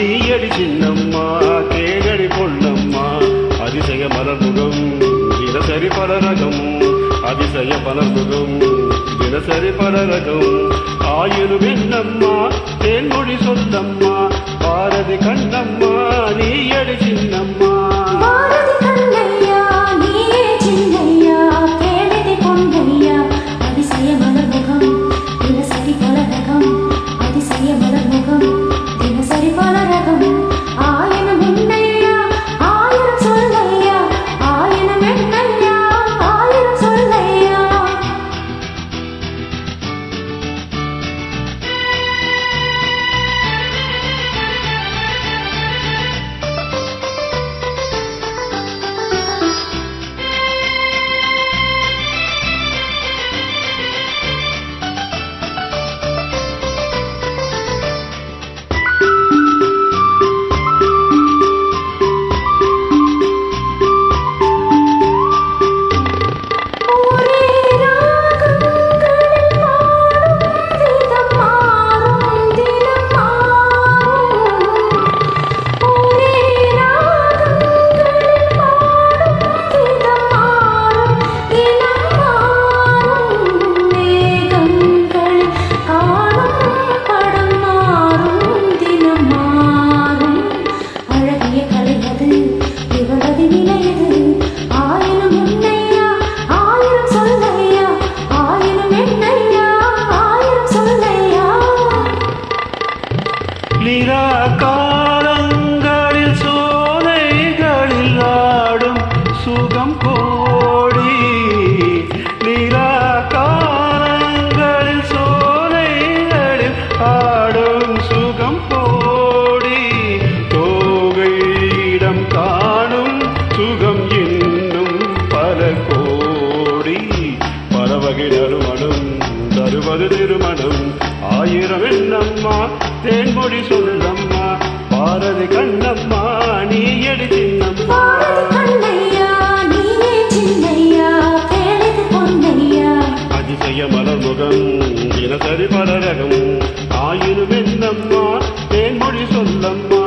நீயடி சின்னம்மா தேகடி பொன்னம்மா அதிசய மலர்முகம் தினசரி பலரகம் அதிசய பலர்முகம் தினசரி பலரகம் ஆயிரம் என்னம்மா தேன்மொழி சொல்லம்மா பாரதி கண்ணம்மா நீயடி சின்னம்மா காலங்களில் சோலைகளில் ஆடும் சுகம் கோடி நீரா காலங்களில் சோலைகளில் ஆடும் சுகம் கோடி தோகையிடம் காணும் சுகம் இன்னும் பல கோடி பலவகை நறுமணம் தருவது திருமணம் ஆயிரம் என்னம்மா தேன்மொழி சொல்லம்மா பாரதி கண்ணம்மா நீயடி சின்னம்மா அதிசய மலர்முகம் தினசரி பலரகம் ஆயிரம் என்னம்மா தேன்மொழி சொல்லம்மா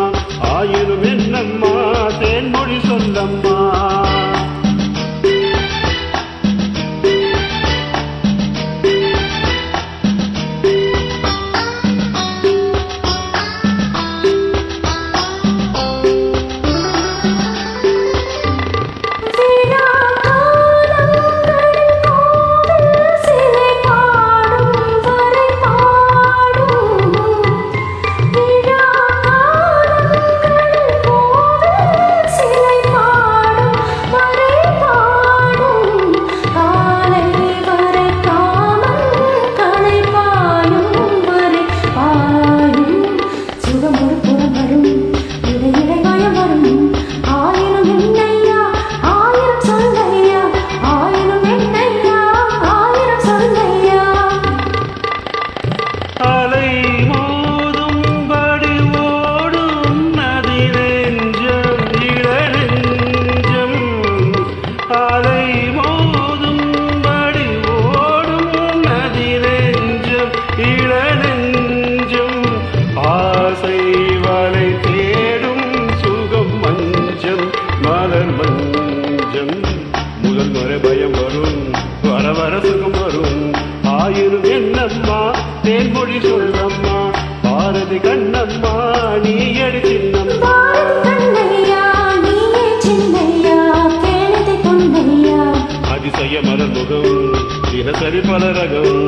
ஆயிரம் என்னம்மா தேன்மொழி சொல்லம்மா பயம் வரும் வர வர சுகம் வரும் ஆயிரம் என்னம்மா தேன்மொழி சொல்லம்மா பாரதி கண்ணம்மா நீயடி சின்னம்மா அதிசய மலர்முகம் தினசரி பலரகம்